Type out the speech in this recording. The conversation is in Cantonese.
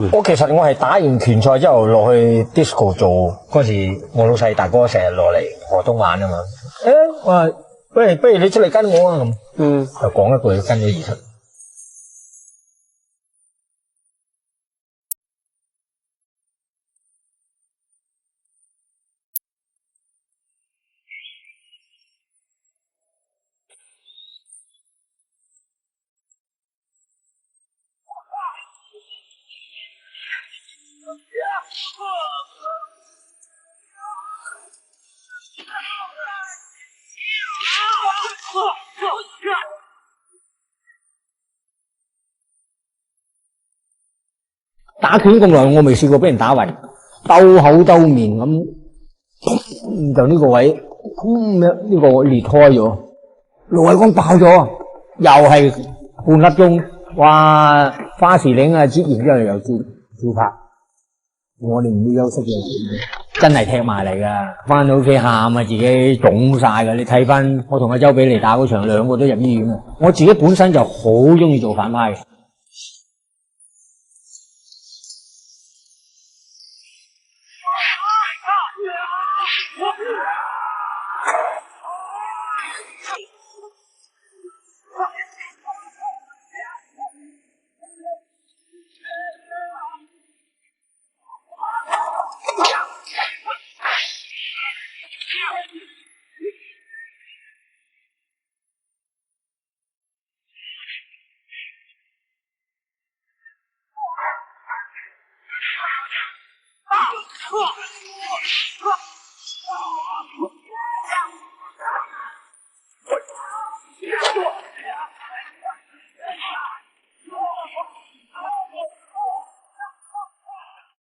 我係打完拳賽之後落去 disco 做，嗰時我老細大哥成日落嚟河東玩啊嘛。我話不如你出嚟跟我啊咁。就講一句跟咗而出。打拳咁耐，我未試過俾人打暈，兜口兜面咁，就呢個位，呢個裂開咗，盧偉光爆咗，又係半粒鐘，哇！花時嶺啊，接完之後又照拍，我哋唔會休息嘅，真係踢埋嚟噶，翻到屋企喊啊，自己腫晒噶，你睇翻我同阿周比利打嗰場，兩個都入醫院啊，我自己本身就好中意做反派嘅。